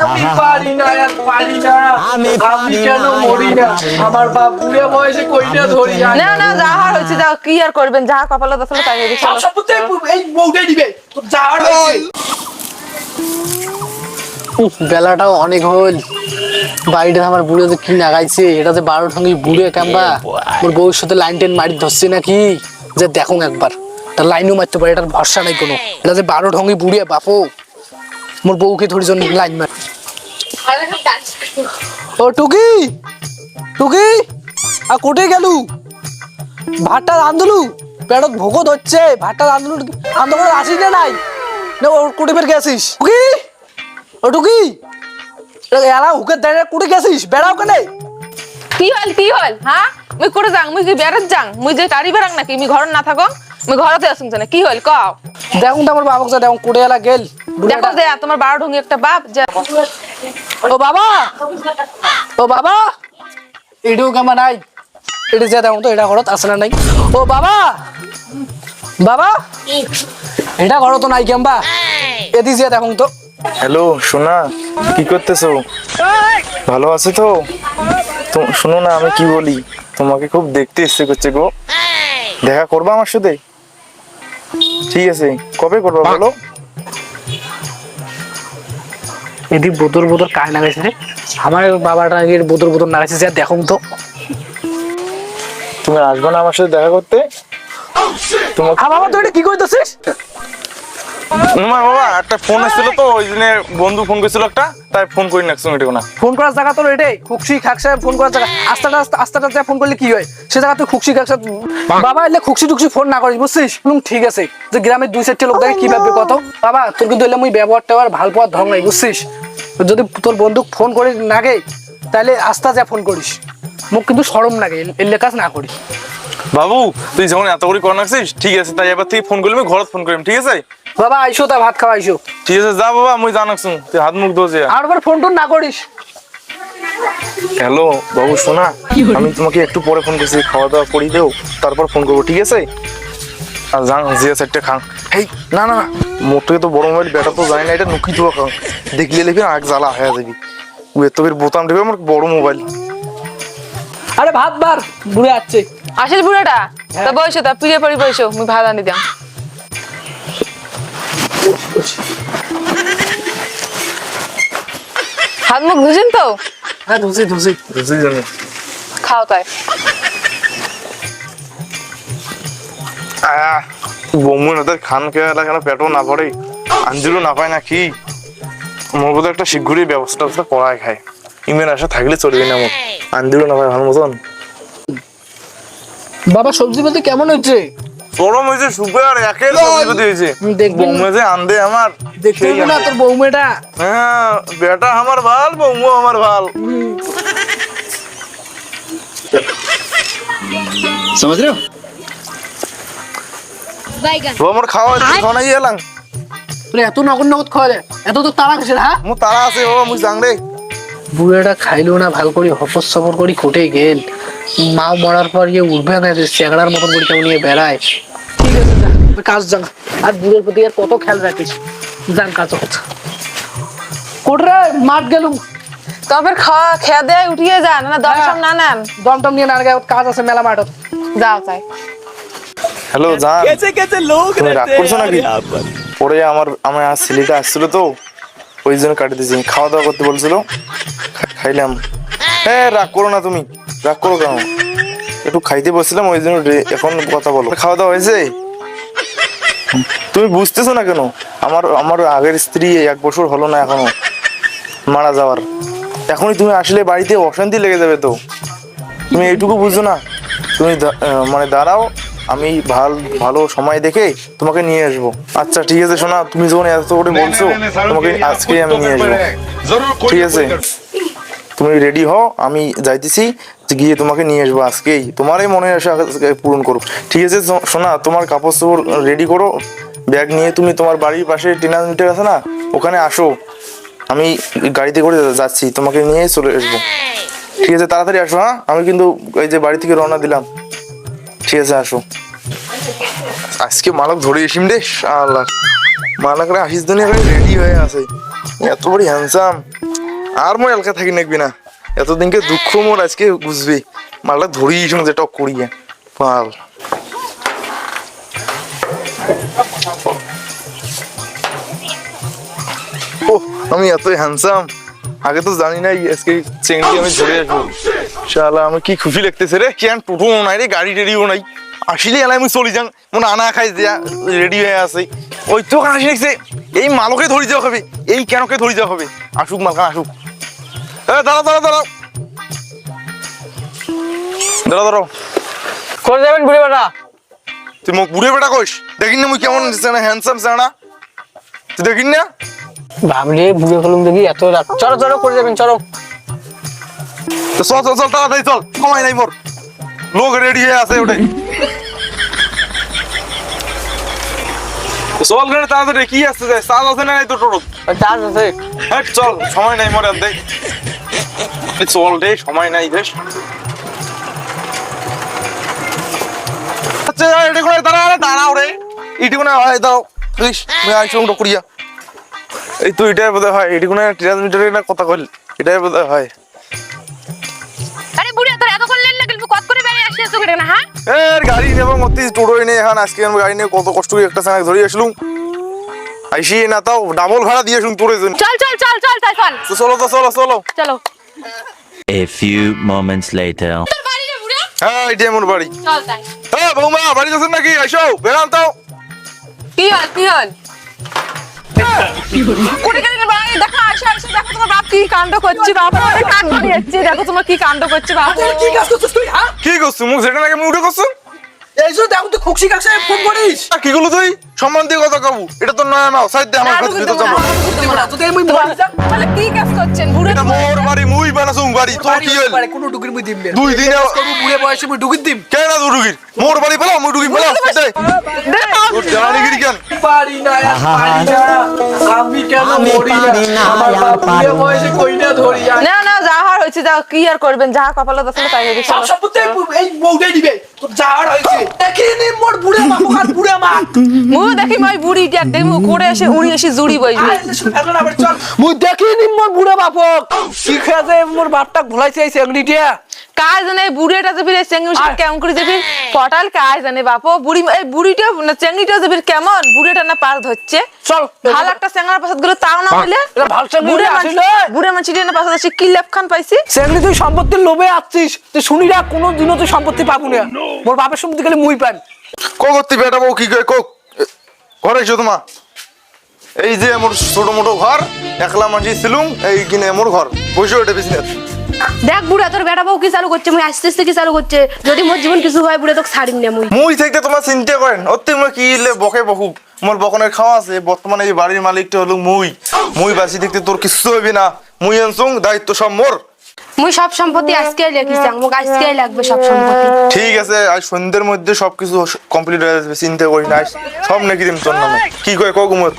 আমি পারি না আর পারি না, আমি কেন মরি না? আমার বাপ বুড়ে বয়সে কইটা ধরি না না যাহা হয়েছে যাও, কি আর করবেন, যাহা কপালে আসলে তাই হয়েছে। চলো। সবতে এই বউটাই দিবে তো যাওয়ার হয়েছে। বেলাটাও অনেক হল, বাড়িটা আমার বুড়ে যে কি নাগাইছে, এটা যে 12 ঠঙ্গি বুড়ে কাম্বা ওর বউর সাথে লাইন টেন মারি ধরছে নাকি, যে দেখুন একবার তার লাইনও মারতে পারে, এটার ভরসা নাই কোনো। এটা যে 12 ঠঙ্গি বুড়ে বাপু, মোর বউকে ধরি জন লাইন মার। ও টুকি, টুকি আর কোটে গেলু? ভাতটা রান্ধলু, পেটত ভোগত হচ্ছে, ভাতটা রান্ধলু আন্দোলন আসিস না নাই না ওর কোটে বের গেছিস? টুকি, ও টুকি এরা হুকে দাঁড়িয়ে কোটে গেছিস? বেড়াও কেন? কি হল হ্যাঁ? মুই করে যাং, মুই কি বেড়াত যাং? মুই যে গাড়ি বেড়াং নাকি? মুই ঘর না থাকো, মুই ঘরতে আসুন জানে। কি হল কও? দেখুন তো আমার বাবাকে যা দেখুন কোটে এলা গেল। দেখো যে তোমার 12 ঢঙ্গি একটা বাপ যে। ও বাবা, ও বাবা এডিও কেমন নাই? এটি যে দেখুন তো এটা ঘরত আছে না নাই? ও বাবা, বাবা এটা ঘর তো নাই কেমবা, এদি যে দেখুন তো। হ্যালো সোনা, কি করতেছো? ভালো আছো তো? শোনো না আমি কি বলি, তোমাকে খুব দেখতে ইচ্ছে করছে গো। দেখা করবা আমার সাথে? ঠিক আছে, কবে করবা বলো? এদি বোতর বোতর কায় লাগাইছে রে? আমার বাবাটা বোতর বোতর লাগাইছে, যে দেখুন তো। তুমি আসবে না আমার সাথে দেখা করতে? তোমাকে বাবা তুই এটা কি করতেছিস? তোমার বাবা একটা ফোন এসেছিল তো, ওই দিনে বন্ধু ফোন করেছিল একটা, তাই ফোন করি না একটু না। ফোন করার জায়গা তোর এটাই, খুকসি খাকসা ফোন করার জায়গা। আস্তাটা আস্তাটা যা ফোন করলে কি হয়, সে জায়গা তুই খুকসি খাকসা। বাবা এলে খুকসি টুকসি ফোন না করিস বুঝছিস? ঠিক আছে, যে গ্রামের 2-4টা লোক দেখে কি ভাববে কত। বাবা তোর কিন্তু এলে মুই ব্যবহার ট্যাবহার ভাল পাওয়ার ঢং নাই বুঝছিস? যদি তোর বন্ধু ফোন করিস নাগে তাহলে আস্তা যা ফোন করিস, মুখ কিন্তু সরম লাগে, এলে কাজ না করিস। বাবু তুই যখন এত করে কর নাকছিস, ঠিক আছে, তাই এবার থেকে ফোন করলে আমি ঘরত ফোন করিম, ঠিক আছে? বাবা আইসো, তা ভাত খাওয়া আইসো। ঠিক আছে যা বাবা, আমি জানাকছুন, তুই হাত মুখ ধোছে। আর ফোন টোন না করিস। হ্যালো বাবু শোনা, আমি তোমাকে একটু পরে ফোন করছি, খাওয়া দাওয়া করি দেও, তারপর ফোন করবো, ঠিক আছে? আর যান জিয়া সেটটা খান। এই না না, মোট থেকে তো বড় মোবাইল বেটা তো যায় না, এটা নুকি তো খান, দেখলে লেগে আগ জ্বালা হয়ে যাবি। উয়ের তোর বোতাম টিপে আমার বড় মোবাইল। আরে ভাত বার বুড়ে আসছে। আসিস বুড়াটা? তা বইসো, তা পিড়ে পড়ি বইসো, মুই ভাত আনি দাম। হাত মুখ ধুছেন তো? হ্যাঁ ধুসি ধুসি। বুঝলি জানি খাও তাই। বমুন ওদের খান খেয়ে কেন পেটও না ভরে, আঞ্জুরও না পায় না কি? মোর বোধহয় একটা শীঘ্রই ব্যবস্থা করাই খায়, ইমের আশা থাকলে চলবে না, মোট আঞ্জুরও না পায় ভালো মতন। বাবা সবজি বলতে কেমন হচ্ছে? গরম হয়েছে, সুগার একের সবজি হয়েছে। দেখবি বৌমা যে আন্দে আমার দেখতে না তোর বৌমেটা। হ্যাঁ বেটা আমার ভাল, বৌমা আমার ভাল। समझ रहे हो? তো আমার খাওয়া খাওয়া এলাম, তোর এত নগদ নগদ খাওয়া যায়, এত তো তারা কিসের? হ্যাঁ মু তারা আছে বাবা, মুই যাং রে। বুড়েটা খাইলো না ভাল করি, হপস সপর করি কোটে গেল। মাও মরার পর ইয়ে উঠবে না, চেগড়ার মতন করে কেমন নিয়ে বেড়ায়। ঠিক আছে যা কাজ যান, আর বুড়ের প্রতি আর কত খেয়াল রাখিস। যান কাজ হচ্ছে কোটরে মাঠ গেলুম। তবে খাওয়া খেয়া দেয় উঠিয়ে যান না, দর্শন না নেন। দমটম নিয়ে না গে, কাজ আছে মেলা মাঠত। যাও তাই। হ্যালো জান, তুমি রাগ করছো নাকি? পরে আমার ছেলেটা আসছিল তো, ওই জন্য কাটি দিয়েছি। খাওয়া দাওয়া করতে বলছিল, খাইলাম। হ্যাঁ রাগ করো না, তুমি রাগ করো কেন? একটু খাইতে বসছিলাম ওই জন্য। এখন কথা বলো, খাওয়া দাওয়া হয়েছে? তুমি বুঝতেছো না কেন? আমার আগের স্ত্রী 1 বছর হলো না এখনো মারা যাওয়ার, এখনই তুমি আসলে বাড়িতে অশান্তি লেগে যাবে তো। তুমি এইটুকু বুঝছো না? তুমি মানে দাঁড়াও, আমি ভালো সময় দেখে তোমাকে নিয়ে আসবো। আচ্ছা ঠিক আছে শোনা, তুমি যখন এত করে বলছো, তোমাকে আজকে আমি নিয়ে আসবো, ঠিক আছে? তুমি রেডি হও, আমি যাইতেছি, গিয়ে তোমাকে নিয়ে আসবো আজকেই। তোমার এই মনের আশা পূরণ করো, ঠিক আছে? শোনা, তোমার কাপড় চোপড় রেডি করো, ব্যাগ নিয়ে তুমি তোমার বাড়ির পাশে টিনার মিটার আছে না, ওখানে আসো। আমি গাড়িতে করে যাচ্ছি, তোমাকে নিয়ে চলে আসবো, ঠিক আছে? তাড়াতাড়ি আসো। হ্যাঁ আমি কিন্তু এই যে বাড়ি থেকে রওনা দিলাম, ঠিক আছে? আসো। আজকে মালক ধরে এসিম রে, আল্লাহ মালকরা আসিস দুনিয়া রেডি হয়ে আছে, এত বড় হ্যান্ডসাম। আর মই এলকা থাকি নাকবি না এতদিনকে দুঃখ মোর আজকে বুঝবি মালটা ধরিয়ে সঙ্গে টক করিয়ে পাল ও আমি এতই হ্যান্ডসাম আগে তো জানি নাই আজকে চেংড়ি আমি ধরে আসবো শালা আমি কি খুশি লাগতেছে রে কি টোটো নাই রে গাড়ি রেডিও নাই আসলে এলাই আমি চলি যাং মনে আনা খাই দিয়া রেডি হয়ে আছে ওই তো আসি দেখছে এই মালকে ধরে যাওয়া হবে এই কেনকে ধরে যাওয়া হবে আসুক মালখান আসুক দাঁড়াও দাঁড়াও দাঁড়াও দাঁড়াও দাঁড়াও করে যাবেন বুড়ি বেটা তুই মুখ বুড়ে বেটা কইস দেখিন না মুই কেমন হ্যান্ডসাম সানা তুই দেখিন না ভাবলে বুড়ে হলুম দেখি এত রাত চলো চলো করে যাবেন চলো তো চল চল চল তাড়াতাড়ি চল সময় নাই মোর লোক রেডি হয়ে আছে ওটাই চল গেলে তাড়াতাড়ি কি আসছে যায় সাজ আছে না নাই তো টোটো চার্জ আছে হ্যাঁ চল সময় নাই মোর আর দেখ চল রে সময় নাই বেশ আচ্ছা এটা কোন দাঁড়াও রে ইটি কোন হয় দাও প্লিজ আমি আইছো টো করিয়া এই তো এটাই বোধহয় হয় এটি কোন ট্রান্সমিটারের না কথা কইল এটাই বোধহয় হয় আরে বুড়ি তোর এত করলেন না কিন্তু কত করে বেরিয়ে আসছিস তোকে না হ্যাঁ এর গাড়ি নেব মতি টোটোই নেই এখন আজকে আমি গাড়ি নিয়ে কত কষ্ট করে একটা সামনে ধরে আসলুম আইসি না তাও ডাবল ভাড়া দিয়ে শুন তোর জন্য চল চল চল চল তাই চল চলো তো চলো চলো চলো A few moments later. তোর বাড়ি রে বুড়ি হ্যাঁ এটাই আমার বাড়ি চল তাই হ্যাঁ বৌমা বাড়ি যাচ্ছেন নাকি আইসো বেরান তাও কি হল কোটি গেলেন বাড়ি দেখো আসো আসো দেখো তোমার বাপ কি কাণ্ড করছে বাপ আমাদের কান ধরে যাচ্ছে দেখো তোমার কি কাণ্ড করছে বাপ কি কাজ করছিস তুই হ্যাঁ কি করছিস মুখ যেটা নাকি আমি উঠে করছো এই যে দেখো তুই খুশি কাছে ফোন করিস কি গুলো তুই সম্মান দিয়ে কথা কবু এটা তো নয় নাও সাইড দে আমার কাছে ভিতর যাবো তোদের আমি মোবাইল তাহলে কি কাজ করছেন বুড়ি এটা মোর বাড়ি মুই বানাসুম বাড়ি তোর কি হইল কোনো ডুগির মুই দিম না দুই দিনে করবো বুড়ে বয়সে মুই ডুগির দিম কেন না দুডুগির মোর বাড়ি পেলাম মুই ডুগি পেলাম তোর জানিগিরি কেন পারি না আমি কেন মরি না আমার বুড়ে বয়সে কইনা ধরি না না যা হার হয়েছে যা কি আর করবেন যা কপালে দশলে তাই হয়ে গেছে সব সম্পত্তি এই বউটাই দিবে তোর যাওয়ার হয়েছে দেখিনি মোর বুড়ে মা আর বুড়ে মা মু দেখি মই বুড়ি দেখ দেখি মু করে এসে উড়ি এসে জুড়ি বইবে মুই দেখিনি মোর বুড়ে বাপক শিখা যে মোর বাপটা ভুলাইছে এই চেংড়িটা কাজ জানে বুড়িটা যে ফিরে চেঙ্গি কেমন করে যে ফির পটাল কাজ জানে বাপ বুড়ি এই বুড়িটা না চেঙ্গিটা যে ফির কেমন বুড়িটা না পার ধরছে চল ভালো একটা চেঙ্গার পাশে গেল তাও না হইলে এটা ভালো চেংড়ি বুড়ে আসলে বুড়ে মাছিটা না পাশে আছে কি লেপখান পাইছি চেংড়ি তুই সম্পত্তির লোভে আসছিস তুই শুনি না কোনোদিনও তুই সম্পত্তি পাবো না মোর বাপের সম্পত্তি গেলে মুই পান কো করতে বেটা বউ কি কয় কোক ঘরে এসো তোমা এই যে আমার ছোট মোটো ঘর একলা মাঝি ছিলুম এই কিনে আমার ঘর বসে ওটা বিজনেস দেখ বুড়া তোর বেটা বউ কি চালু করছে মুই আস্তে আস্তে কি চালু করছে যদি মোর জীবন কিছু হয় বুড়া তোকে ছাড়িম না মুই মুই থাকতে তোমার চিন্তা করেন অতি মই কি ইলে বকে বহু মোর বকনের খাওয়া আছে বর্তমানে এই বাড়ির মালিকটা হলো মুই বাসি দেখতে তোর কিছু হইবে না মুই আনছুং দায়িত্ব সব মোর মুই সব সম্পত্তি আজকে লিখিছি মোক আজকে লাগবে সব সম্পত্তি ঠিক আছে আজ সন্ধ্যের মধ্যে সবকিছু কমপ্লিট হয়ে যাবে চিন্তা করি না আজ সব নাকি দিম তোর নামে কি কয় কগু মত